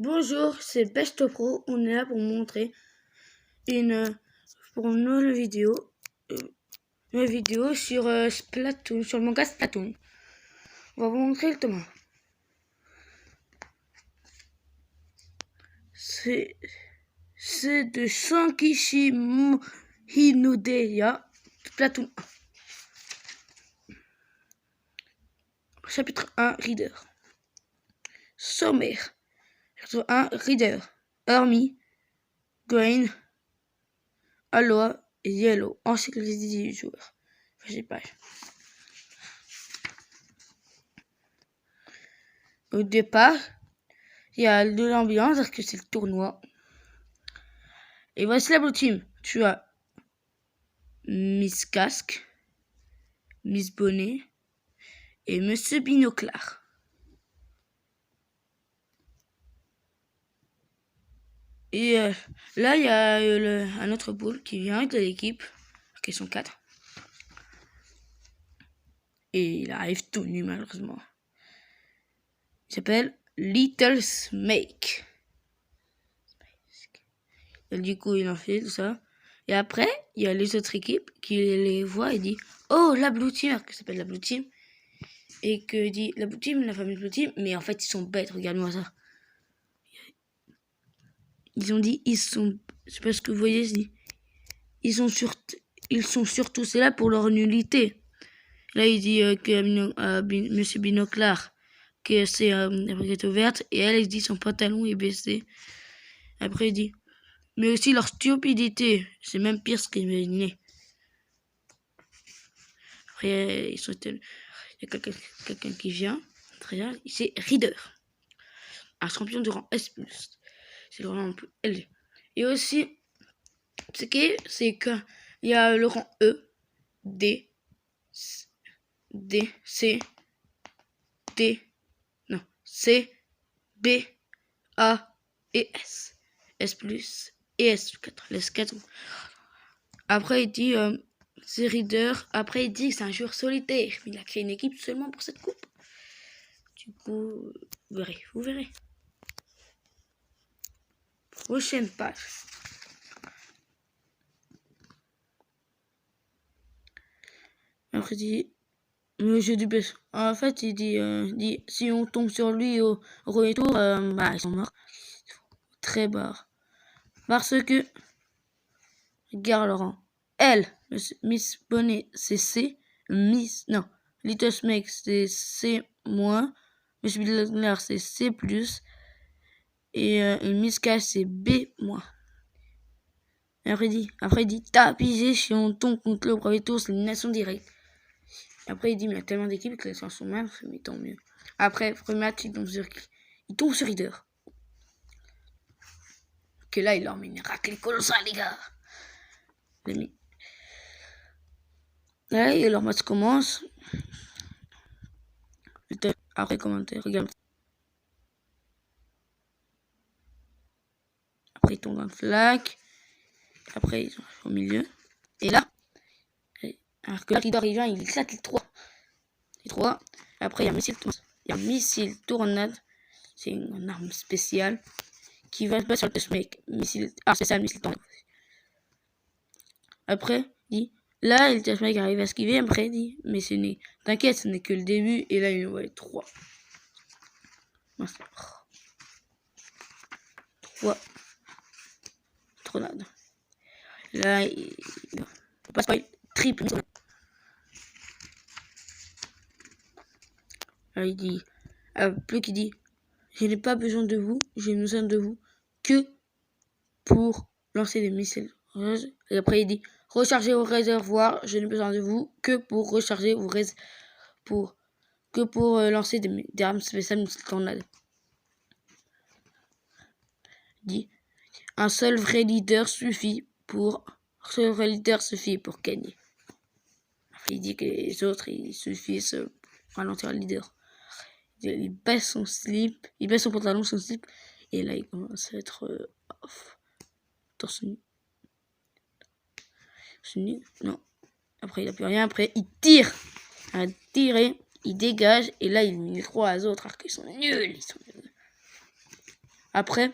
Bonjour, c'est Best Pro. On est là pour montrer pour une nouvelle vidéo sur Splatoon, sur le manga Splatoon. On va vous montrer le tome. C'est de Sankichi Hinodeya, Splatoon 1. Chapitre 1, Reader. Sommaire. Chapitre 1, Reader. Army, Green, Aloha et Yellow. Encyclopédie du joueur. J'ai pas. Au départ, il y a de l'ambiance parce que c'est le tournoi. Et voici la Blue Team. Tu as Miss Casque, Miss Bonnet et Monsieur Binoclard. Et là, il y a un autre boule qui vient de l'équipe, qui sont 4. Et il arrive tout nu, malheureusement. Il s'appelle Little Snake. Et du coup, il en fait tout ça. Et après, il y a les autres équipes qui les voient et disent « Oh, la Blue Team !» qui s'appelle la Blue Team. Et que dit la Blue Team, la famille Blue Team. Mais en fait, ils sont bêtes, regarde-moi ça. Ils ont dit, je sais pas ce que vous voyez, ils sont surtout, c'est là pour leur nullité. Là, il dit que Monsieur Binoclard, que c'est la braguette ouverte, et elle dit son pantalon est baissé. Après, il dit, mais aussi leur stupidité, c'est même pire ce qu'ils imaginaient. Après, il y a quelqu'un qui vient, très bien, c'est Reader, un champion de rang S+. C'est le rang le plus élevé. Et aussi, c'est qu'il y a le rang E, D, C, B, A et S. S+, et S4. Les S4. Après, il dit, c'est Reader. Après, il dit que c'est un joueur solitaire. Il a créé une équipe seulement pour cette coupe. Du coup, vous verrez. Prochaine page. Après, il dit, le jeu du best. En fait, il dit si on tombe sur lui au retour, ils sont morts. Très bas. Parce que, regarde Laurent. Elle, Miss Bonnet, c'est C. Little Snake, c'est C-. Miss Binoclard, c'est C+. Et Miss Cash, c'est B-. Après, il dit, t'as pigé si on tombe contre le premier tour, c'est l'élimination directe. Après, il dit, mais il y a tellement d'équipes que les chances sont mal, mais tant mieux. Après, premier match, il tombe sur Reader. Que là, il leur met une raclée colossale, les gars. Là, et leur match commence. Après, commentaire, regarde. Après, ils tombent dans le flac. Après, ils sont au milieu. Et là, alors que là, Reader, il vient, il éclate les 3. Les 3. Après, il y a un missile tornade. C'est une arme spéciale qui va pas sur le Snake. Spécial missile tornade. Après, dit, là, le Snake arrive à esquiver. Après, il dit, mais t'inquiète, ce n'est que le début. Et là, il envoie les 3. 3. Tornade. Là, il passe pas triple. Là, il dit, plus qu'il dit, je n'ai pas besoin de vous, j'ai besoin de vous que pour lancer des missiles. Et après, il dit, rechargez vos réservoirs, je n'ai besoin de vous que pour recharger vos réservoirs. Que pour lancer des armes spéciales missiles tornades. Il dit, un seul vrai leader suffit pour gagner. Après, il dit que les autres, il suffisent pour ralentir le leader. Il baisse son slip, il baisse son pantalon, son slip, et là il commence à être torse nu. Non. Après il n'a plus rien, après il tire. Il a tiré, il dégage, et là il met les 3 autres, alors qu'ils sont nuls. Après,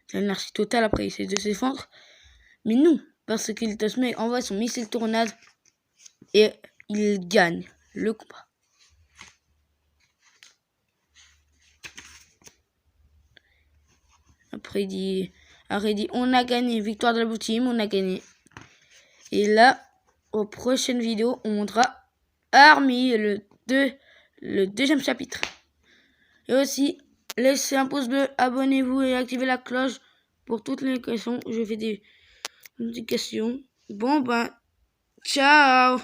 c'est l'anarchie totale. Après, il essaie de se défendre. Mais non, parce qu'il Tasmé envoie son missile tornade et il gagne le combat. Après, il dit, on a gagné, victoire de la Blue Team, on a gagné. Et là, aux prochaines vidéos, on montrera Army, le deuxième chapitre. Et aussi, laissez un pouce bleu, abonnez-vous et activez la cloche pour toutes les questions. Je fais des questions. Bon ben, ciao!